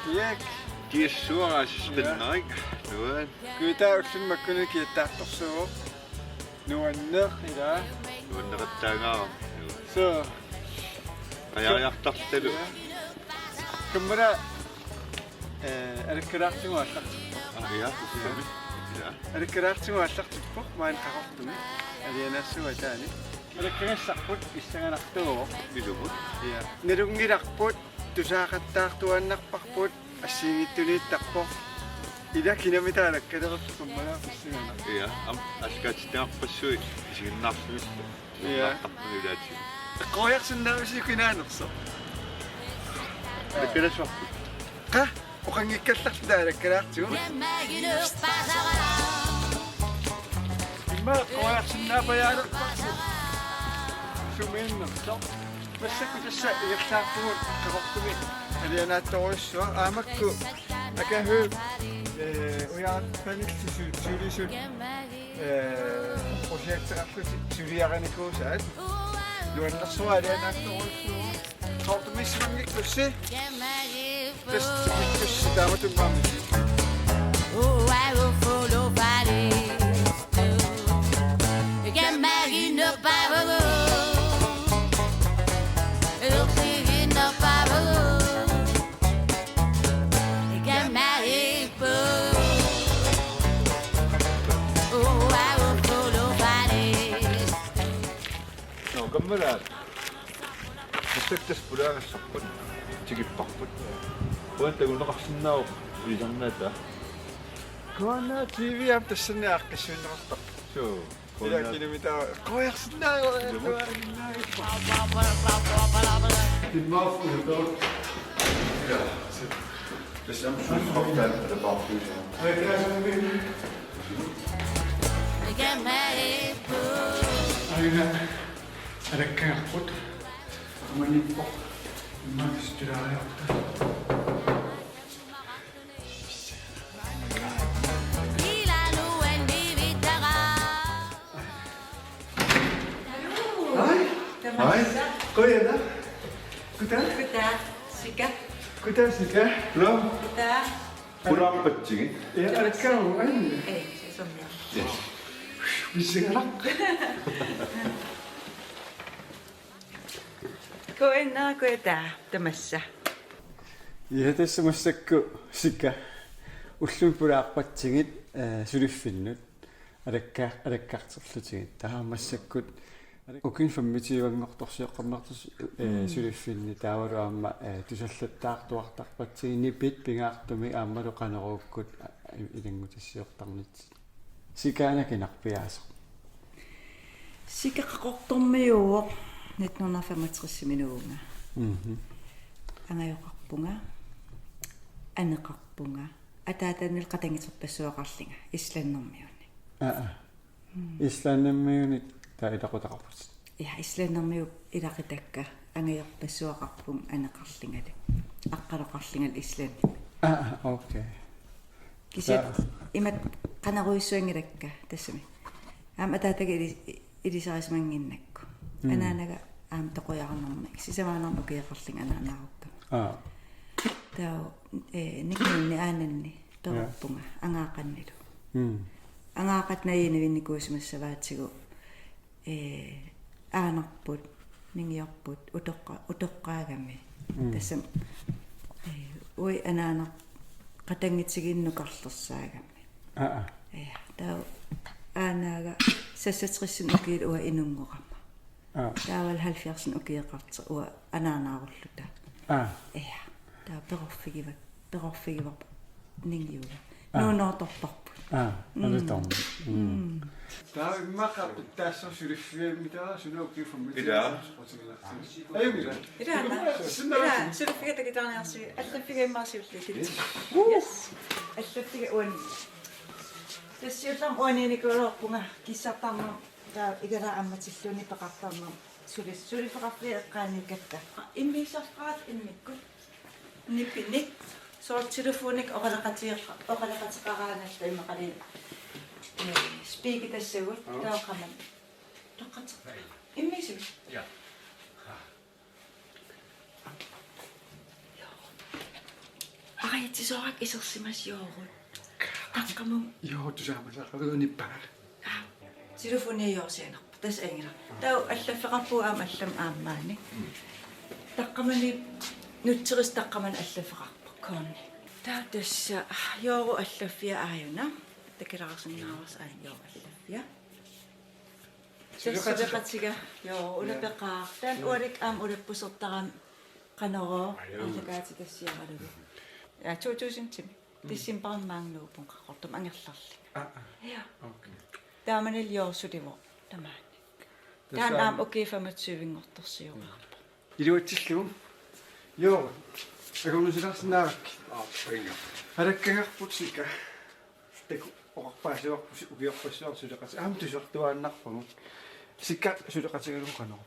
Kiek. Kiessuara spændende, ikke? Noget. Kyllä ullen makkuna kiittaartorsuuq. Nuanneq ila. Nuanneqattaangaa. So. Ajariartartalu. Kummara алаккалаартигуаллар. Ja, kusiami. Ja. алаккалаартигуаллартиппоқ маан қақортуми. алианаассуа таани. алаккагассарпут иссаганартуо. Nilumut. Ja. Нилунгиларпут тусаақаттаартуаннарпарпут ассигиттулииттарпоқ. Ила кинамитаалаккалерп куммала иссагана. Ja, askatitaarpassui isiginnaarsuit. Ja. Tarpunulaati. Qoyarsinnaavisi kinaanerso. Alakkalassuarput. qa oqangikkallart alakkalаарtigu. Imma qoyarsinnaapayaaleqparsi. Sumiinnerso. Массакку тасса иерлаарпугут қақортуми алианаатторуссуа аамакку акаху уяат паниллису сулисут прожектеқарлути сулиараникуусаат луаннерсуа алианаатторуссуа қортумиссимангиккусси тасс тааматуммаами. Oh, I will follow body. You get married in the Bible. You'll see in the Bible. You get married, oh, I will follow body. No, kameraad. Masaktas pulaaгассарпут тигиппарпут. Уантагунеқарсинаау иларнаата. Кона TV ап тассанни ааққиссуиннеқартар. Суу. Ила кинамитаа qoyarsinnaaгаа Dimmaaf voor de dood. Ja, dus dan moet je altijd met de bal doen. You get married, Aina alakkaarput manippoq immaakistulaariarta. Hej. Goeiedag. Goedendag. Goedendag, Sika. Goedendag, Sika. Hallo. Goedendag. Pulaappatsigi. Ja, alakkaarpu aina. Ei, se on minä. Yes. Vissingalaq. Goedendag, Tamassa. Ja, tässä massakku Sika. Ullun pulaarpatsigit suliffinnut. Alakkaarterlutigit. Taha massakkut ukin fammitiivangortorsiоққарнартус сулиффинни таавалуамма тусаллаттаартуартарпатсигинни пингаартуми ааммалу қанерууккут илангутиссиортарнит сикаана кинарпиаасо Sika qaqortormiuuq 1965 minuunga. Angajoqarpunga. Aneqarpunga. Ataatanil qatangiterpassuaqarlinga Islannermiuni. Islannermiuni tailaqutaqarput. Ja Islannermiu ilaqitakka angajorpassuaqarpun aneqarlingali. Aqqaloqarlingal Islanni. Okay. Kisat imat qanaruissuangilakka tassami. Aam ataatagi ilisaarismanginnakku. Anaanaga aam toqoyarnermak sisamaanarnu ukiaqarling anaanarukka. Tao nikkinni aananni torpunga angaaqannilu. Angaaqatnayiinivinnikuusimassavaatigu aanarput ningiorput utoqqaagami tassam ui anaanar qatangitsiginnukarlersaagami. Ja tao aanaaga sassatrissin ukiil ua inungoqama. Taawal 70 ukiiqarter ua anaanaarulluta. Ja tao perorfigiva ningiuga. Nuunoortorparput. Alutorm. Tao immaqqarput taassor suliffiammitara sunuukki fammiti. Ida. Ayumila. Ida. Suliffiga takitaaniarsi allaffiga immaarsiullikit. Yes. Allaffiga uani. Tassiullam uaniinikuuleorpunga kissartarma taa igalaammatilluni peqartarma sulifeqarfia eqqaanikkatta. Immiisarqaat immikkut. Nippinik. Så telefonik oqalaqatiqaraanalla imaqali speak tassavut taaqaman toqqat immisu ja ai tisorak isersimas joorut. Taqqamum Joortusaamasaqaluunippagal. телефониажорсианерпа тас ангила тау аллаффеқарпуу аама аллам аамаани таққамани нутсерис таққаман аллаффеқарпа коонни таа тасса жоору аллаффиа ааюна такилаарсиннаарс аан жоору аллаффиа тассавеқатига жоору улапеқаар таан уалик аам улаппусертарам канороо аллагаати тассиаралугу 2000 дисимбармаангнуупун қаққортум ангерларли ja тааманил жоорсуливо тамаани таан аам окей 25-ингорторсиуарпа Илуатсиллугу. Joo. Акунусиларсинаарак. Пинга. Алаккагарпут сика. Таку оқарпаасуарпус угиорпассуарсулеқати аам тусертуааннарпагу. Сикка сулеқатигалу канаа.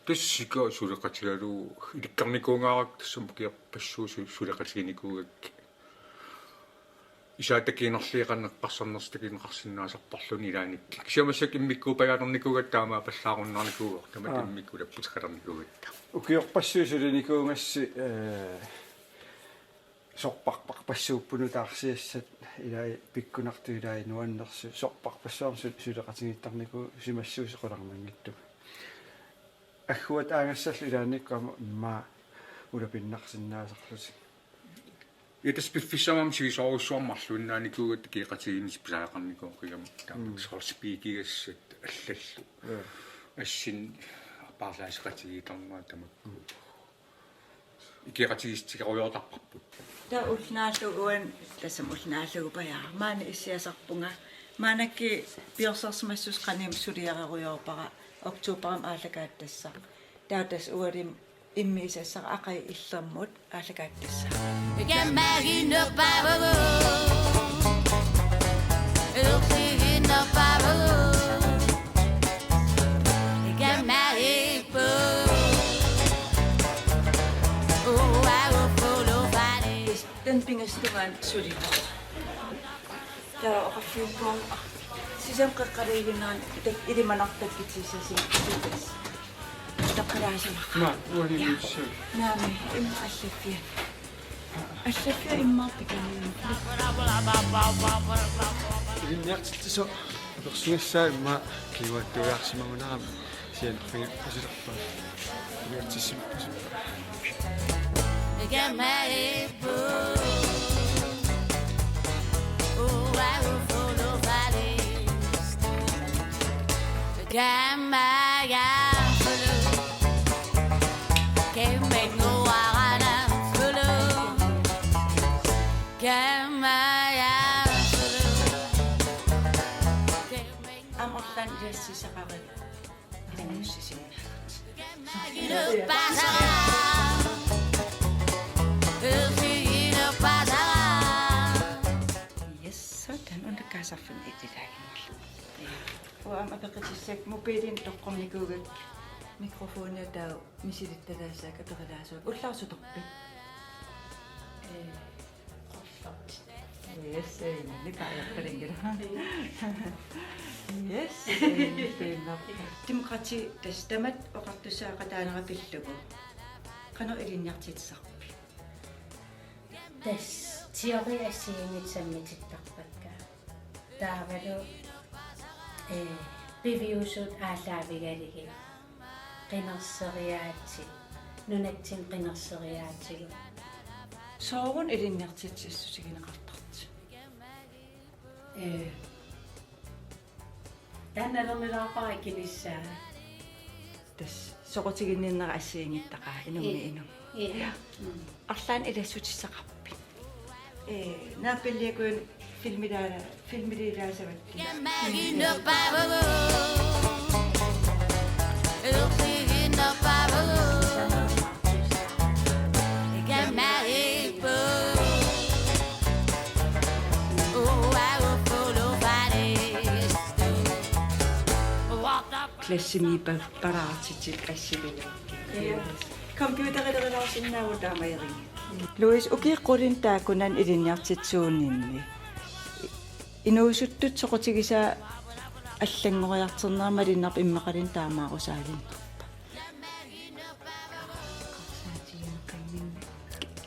Тассика сулеқатигалу иликкарникуунгаарак тассам киарпассуу сулеқатигиникуугак. Исаатакиинерлиеқаннеққарсарнерстакиинеқарсинаасарпарлуни илааник. Кисиамассак иммиккуупагаанерникуугат таамаа паллааруннарникуугор тамат иммиккулаппутеқалерникуугатта. Ukiorpassuusulinikуungасси сорпарпарпассууппуну таарсиассат илаа пиккунарту илаа нуаннерсу сорпарпассуарсу сулеқатигиттарнику симассуусеқулармангитту аггуат аагассаллу илааниккама имма улапиннарсинаасарлути Итас пиффисамам сигисоруссуармарлуиннааникуугат киеқатигинис писаақарникуоқигам таамак сорспикигассат аллаллу ассин апаарлаасеқатигиитарнаа тамак икиеқатигистикеруйортарпарпут таа улнааллугуан тассам улнааллугу паяа маана иссиасарпунга маанакки пиорсерсимассус каним сулиареруйорпара октооберам аалагаат тасса таа тас уалим иммисассара ақай иллермут аалагаат тасса Gamagino pavo, Elfigino pavo, Gamagipo. Oh, I will follow Fanny. den pingastugan suliva tаа оқаффиуккуун сисам қаққалигиннаан так илиманартаккитсисасин сутас таққалаасимақ ма уалимуссу наами им аллаффиа иммаартиканиин илинниартиллисо персунассаа имма киваттуяарсимагунарам сиан фигиппасилерпа илиатсиссимпасу Gamagipo. Oh, I will follow Fanny. Gamagipo. Can't make no follow. ам орлан яссисақарит илангуссисин yes тан ундаккаасарфин итилаагиннерла уам апеқитиссак мобилин тоққорникуугак микрофония таа мисилитталаассаак аперилаасуак уллаарсуторпи yes никааяппалингила yes демократи тастамат оқартуссаақатаанерапиллугу қано илинниартитсарпи тас теори асиингит саммититтарпакка таавалу бивиусут аалаавигалиги qinarсериаати нунатсин qinarсериаатигу соорун илинниартитсиссусигинеқартарти танналернилаарпара килиссаа тас соқутигиннернера ассиингиттақаа инумми инум арлаан илассутиссақарпи нааппиллиакуин филмилаасаватти Gamagipo pavo, Elfigino pavo, Gamagipo. Oh, I will follow Fanny. Walk up. классимипа параартитик ассилилакки компьютерилерилаарсиннааву таамаери луис укиққулин таакунан илинниартитсуунинни инуусуттут соқутигисаа аллангориартернерма линнарп иммақалин таамаарусаалин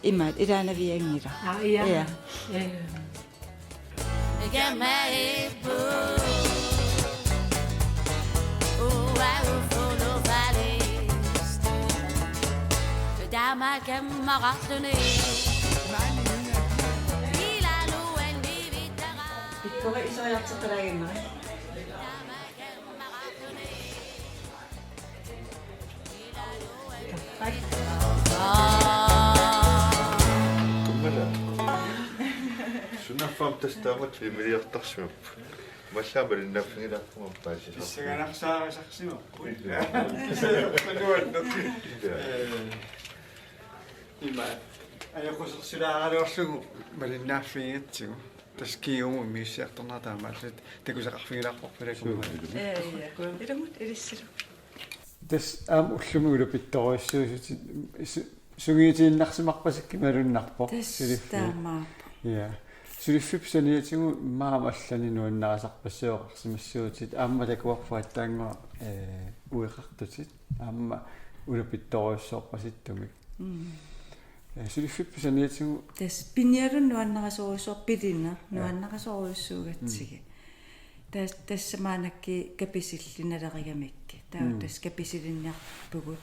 Immat ilaanaviangila. Ja. Ja. Get married, boo. Oh, I will follow valleys. Down my camarade. Pikkuva isojatsatalaingari. Kummala. Sunnaffam tastaamat vimiliartarsimap. Mallaamali naffingilartumam paasisa. Issagaanaqsaaqisaqsima. Ima ajaqusерсулааралуарлугу малиннааффигиатсигу таскиуму миссиарторнартаамааллат такусақарфигилаарпорпалакумма Ja. Ilamut ilissulu. тас уллумугулу питториуссуусут сугиитииннарсимарпасакки малуннарпо Таамаа. я сулиффипсаниатигу маамаллани нуаннарасарпассуоқарсимассуутит аама такуарфааттаангуа уеқартутит аама улапитториуссоорпаситтумик сулиффипсаниатигу Тас пиниарун нуаннарасоруссуарпилина нуаннарасоруссуугатсиги. Тассамаанакки каписиллиналеригамикки. Таа тас каписилинниарпугут.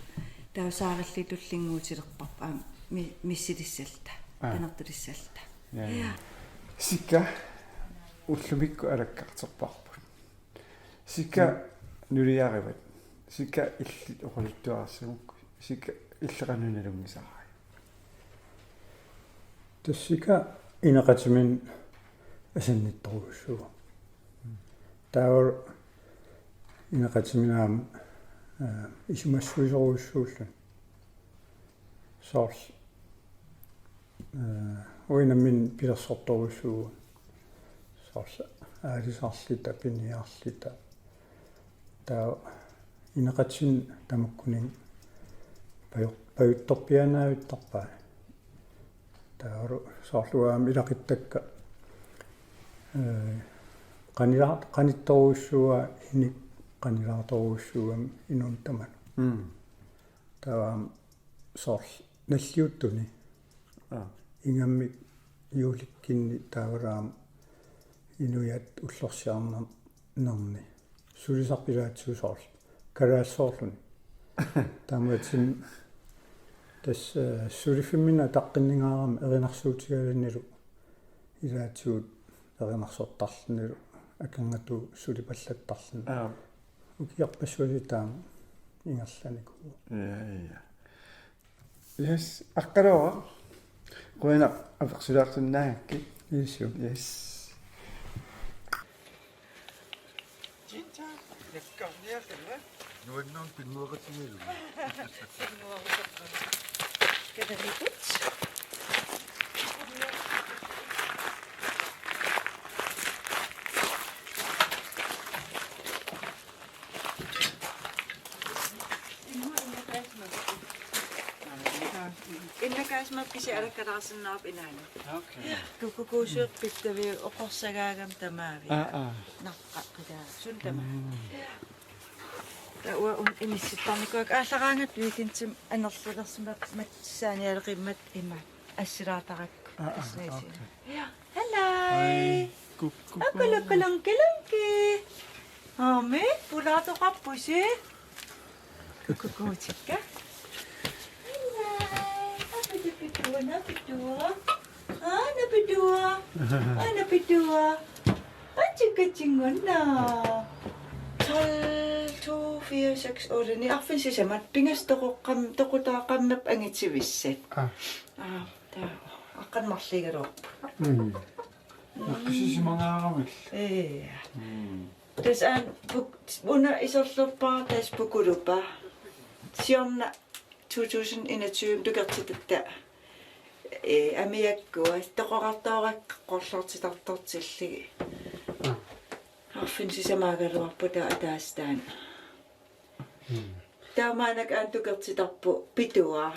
Таа саараллитуллингуутилерпарпа миссилиссалта. Танертулиссалта. я сика уллумикку алаккартерпарпут сика нулиариват сика илли оқулуттуарсимукку сика иллеқануналунгисараа тассика инеқатимин асаннитторуссуга таавар инеқатиминаама исумассуисоруссууллун сорс уинамин пилерсорторуссуга сорс аалисарлита пиниарлита таа инеқатсин тамаккунин паюттарпианаавиттарпаа таару соорлуаами илақиттакка qanittoruussua inik qanilaartoruussuugam inuntaman taam soorl nalliuttuni ingammik juulikkinni taavaraam inuyat ullorsiarnernerni sulisarpilaatsu soorl kalaassoorluni taamuatsin tas sulifimmina taqqinningaarama erinarsuutigalannilu ilaatsuut erinarsortarlunilu akangatu sulipallattarlun ukiarpassualitaam ingerlaniku я yes аққалуа қуина аперсулаартуннаагакки isu yes 진짜 яккарниарталла Nuannaam pinnuaqatigilu. Кэдэрикут. Иннакаасмап киси алаккалаарсиннаап инаана. окей Кукукуусуут питтави оқорсагаагам тамаави. Наққа қида сун тамаа. Тауа ун имисситтарникуак ааллараангат викинтим анерлилерсимап матсааниалеқиммат има ассилаатаракку аснааси. Я. Халай. Акалакаланкаланки. Аме пулаатоқарпуси. Кукукуутикка. Napidua. Atsikatsingunna. 12, 2, 4, 6, 8, 9. Arfinsisamat pingastoqoqqammap angitsivissat. Taa aqqanmarligaluarpu. аққисисимангаарамил Tas an una isorluppa tas pukulupa. Sionna 2021 tukertitatta. Amiakkua toqorartoorak qollortitartortilligi. Arfinsisamaaгаluarpu taa ataastaan. Taamaanak aan tukertitarpu pitua.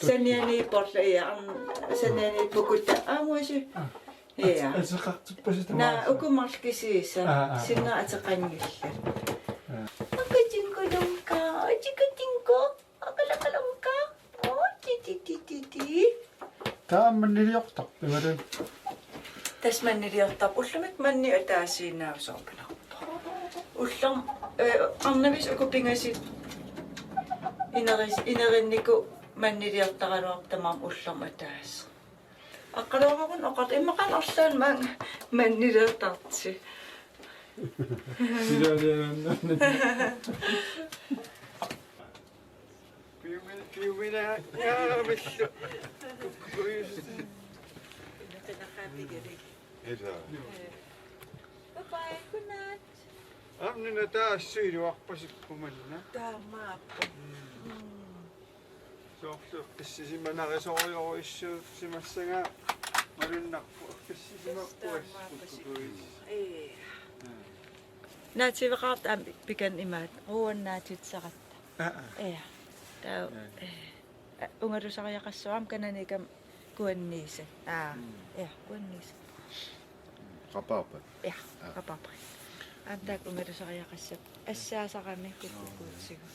Saniani porla saniani pukutta aamuasu. Ja. Na ukumarkisiisa sinna ataqangilla. Akatinkolonka, atikatinko, akalakalanka. Oh, ti. таамманнилиортар пималу Tässä manniliortab ullamik manni ataasiinnausорпанарпа. Уллам арнавис укупингаси инериннику manniliortaraluartamaam ullam ataas. Аққалуарагун оқат иммақан орлаан маан manniliortarti. Piumina yaamillu Esa. Bye, good night. amnina taassiiluarpasikkumanna Taamaappa. soorlu qissisimanarisoriorissuu simassanga malunnarpu qissisimappuas Naativiqaart pikan imaat ruannaatitsaqatta. Ja. Tau ungalusariaqassuam kananikam kuanniisa. Ja, kuanniisa. Rabarber. Ja, rapapri. Antak ungalusariaqassap assaasaqami kukkuutsigu.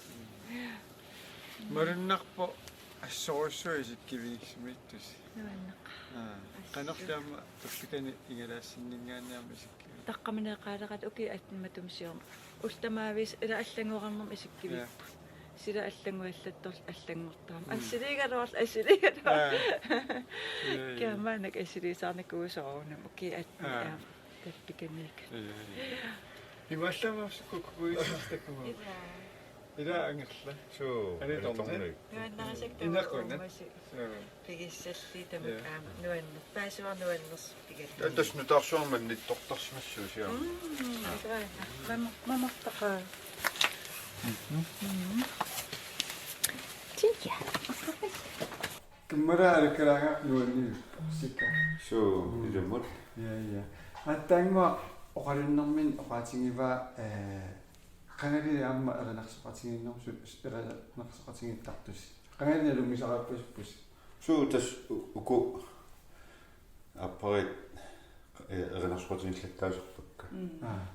malunnarpu assorissuisikkiviissumittus Nuanneq. qanerlaama tullikani ingalaassinngaanniarmi isikkivi Taqqamineqaaleqat uki atnimatumsiorm. Ultamaavis ila allanguarnerm isikkivippu. Sila allanguallattor allangortaam. Assiligaluarl assiligaluarl. Kiamaanak assilisaarnakuusoorunam uki atniam tappikaniik. ималламаарсуккукуисистаккума ила ангерла Suu. Ani torne. Nuannarasakta. Inaqunna. Pigissalli tamik aama nuanner. Paasuarnuanners pigalli. Tasnu taarsuarmannit tortarsmassuu siam. Mamartaqa. Tiia. киммараалеккалаага нуанни сикка Suu ilummut. я аттаангуа оқалуннэрмин оқаатингиваа qangali аама эринарсоқатингиннэрсут эринарсоқатингиттартус qangali лунгисарааппаспус Suu tas uku аппарит эринарсуатингиллаттаасерпакка.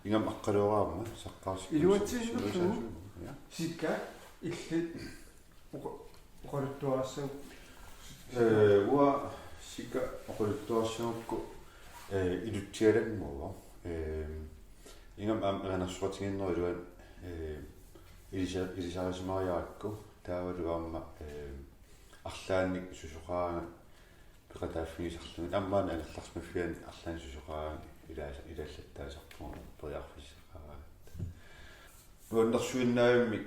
Ingam aqqaluaraamma saqqaarsi. илуатсисуусуу сикка иллит оқалуттуарассау уа сика оқалуттуарсиукку илутсиалагмуа ingam эринарсуатингиннерилуан илисарисимариаакку таавалуаама арлаанник сусоқаага пеқатааффигисарлуни аммаана алерларсмаффиан арлаан сусоқаага илааллаттаасарпуу периарфиссақаага нуаннэрсуиннаавимми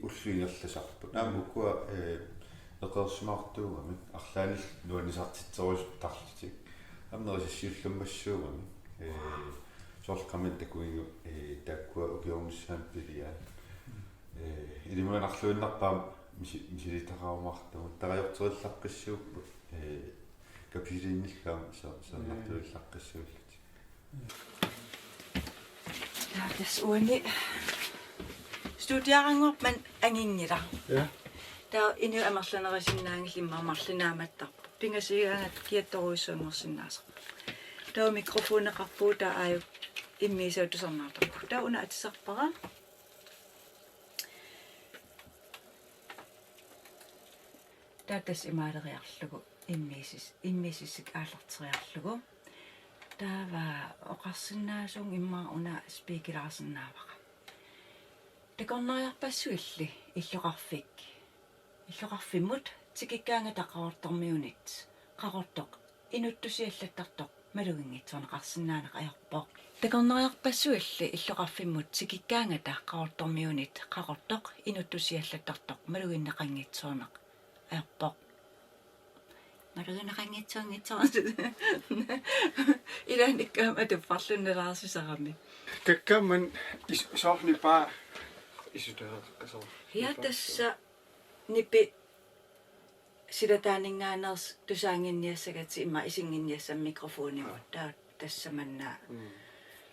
уллуингерласарпу наамуккуа эқерсимаартуугами арлаанил нуаннисартитсерус тарлитик амнерисассиуллуммассуугами соорқамин такуингу тааккуа укиормиссаам пилиаа илимуанарлуиннарпаам мисилитақарумартугу тариортериллаққиссууппу капилинниллаам сеэрнартуиллаққиссууллути Tās uani studiarangup man anginnila. Ja. Tää inu amarlanerisinnaangillimma amarlinaamattарпу. Pingasigaangat kiattoruissuungersinnaasaq. Tää mikrofoneqarpuu tää aaju immiisautusarnaartarpu. Tää una atisarpara. Tää tas imaaleriarlugu immiisissik aallarteriarlugu. Tää var oqarsinnaasuung imma una spiikilaarsinnaavaqa. Tekornariarpassuilli illoqarfimmut tikikkaanga taqaortormiunit qarortoq inuttusiallattartoq malugingitsuarneqarsinnaaneq ajorpoq. Tekornariarpassuilli illoqarfimmut tikikkaanga taqaortormiunit qarortoq inuttusiallattartoq maluginneqangitsuarneq ajorpoq. Ilanikkaama tupparlunnalaarsusarami. каккамман соорни паа исутааққасоо Ja tässä nipi sidataaningaaners tusaanginniassagati imma isinginniassa mikrofonimut taa tässä mannaa.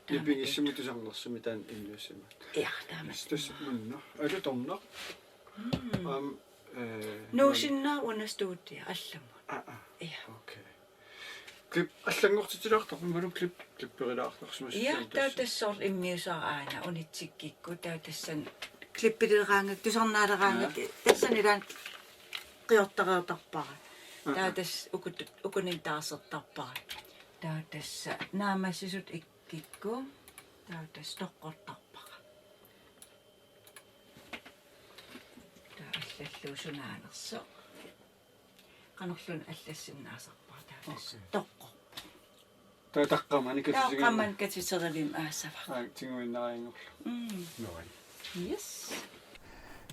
ипингиссимутусарнерсими таан иннуссима Ja, tämä. стассманна алуторнақ Nuusinna una studia allamu. Ja. окей клип аллангортитилаартар малу клипперилаартарсмас Ja, taa tässä on immiusaaraana unitsikikku taa tässä klippideraanga tusarnaaderaanga tässä nidan qiortaraartarpara. Taatas ukunin taassertarpara. Taatas naamassisut ikkikku. Taatas toqqortarpara. Taallalluusunaanerso. Qanorlun allassinnaasarpara taatas toqqor. Taqqamani katsisigan. Taqqaman katsiserilim aassava. Tinguinnariingor. Noi. Yes.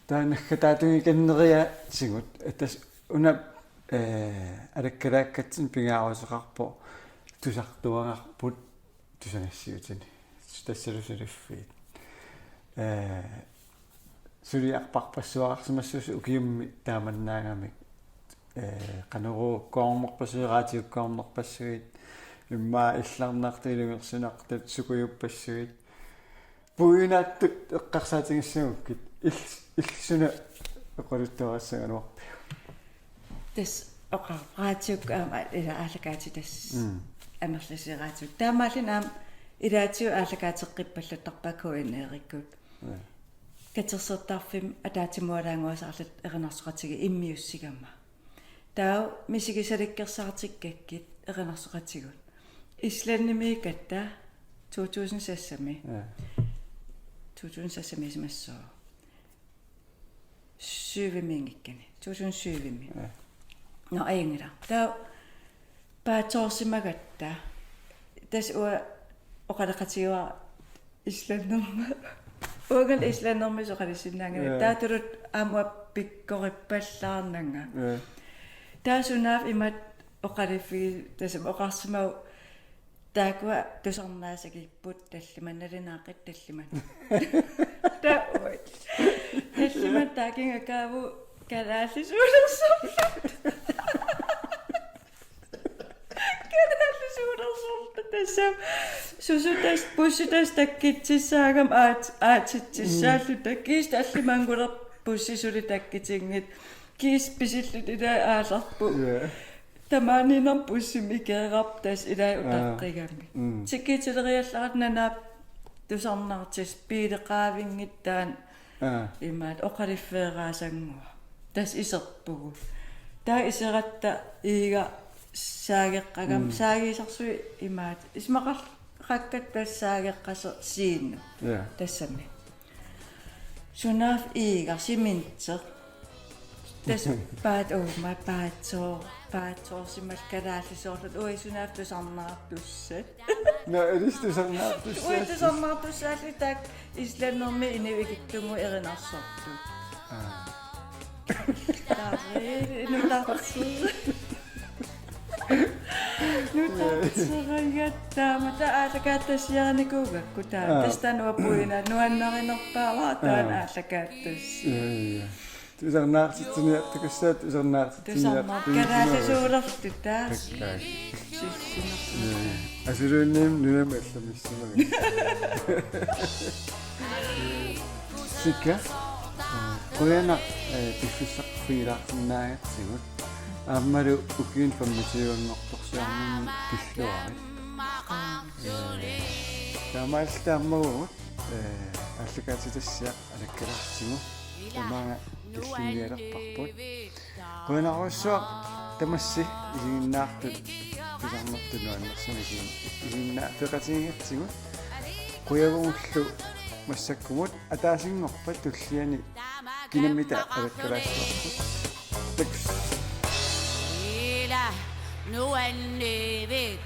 Taanakka taatumi kanneria sigut atas una alakkalaakatsin pingaaruseqarpo tusartuangarput tusanassiutini tassalusuliffiit suliarparpassuaqarsimassus ukiummi taamannaangamik qaneru koormorpasueraatiukkoornerpassuit immaa illarnaartilugersunartat sukuyuppassugit puinaаттут эққарсаатингиссагуккит иллсуна эққалуттуарассагаnuarpi Тас оқарраатиук аама илаалакаати тас амерласераатиук таамаалин аам илаатиу аалакаатеққиппаллутарпакуинеериккут катерсертарфим атаатимуалаангуасаарлат эринарсоқатиги иммиуссигамма таа мисигисаликкерсаартиккаккит эринарсоқатигут исланними катта 2006-ми 2006-ми смассоо 7-мингиккани 2007-ми no aingera tao paatorsimagatta tas uа oqalaqatiua islannerma uagal islannermi soqalissinnaangana taatulut aamua pikkorippallаарnanga taasunaaf imat oqaliffigi tasam oqarsimau taakua tusarnaasakipпут таллиманналинаақит таллиман та таллиман таакингакааву калааллисуулерсорлу калааллисуулерсорлу тассам сусутас буссутас таккитсissаагам аатитсissaаллу таккиис таллимангулер буссисули таккитингит кис писиллут ила ааларпу тамаанинер буссими кеэрап тас ила утаққигамми тиккитилериалларат нанаап тусарнартис пилеқаавингиттаан имаат оқалиффеераасангуа тас исерпугу таа исератта иига саагеққагам саагисарсуи имаат исмақар раккат тассаагеққасо сиинну тассами сунаф иига симинтсер тас паат ома паатсоо сималкалааллисоорлут уи сунаф тусарнаартуссат no edistysarnaartussаа уи тусарнаартуссаалли таак исланнерми инивикиттугу эринарсорту нутартсерагаттаамата аалакааттассиараникуугакку таа тастануа пуина нуаннариnerpaavaa таан аалакааттас тусарнаартитсиниа такассаат тусарнаартитсиниа калааллисуулерлу таа асуруунниим нунама алламиссамага сика кояна пиффиссаққуилаартиннаагатсигут ааммалу укиин фаммитиуангорторсиарнин киллуари таамаалтааммагуут аллакаатитассиақ алаккалартигу тамаага киллиниалерпарпут коянаруссуа тамасси игиннаартут тусарнертунуаннерсами игиннаа пеқатигингатсигу куягунгуллу массаккумут атаасингорпат туллиани кинаммита алаккалаассуарпут такс Nu er det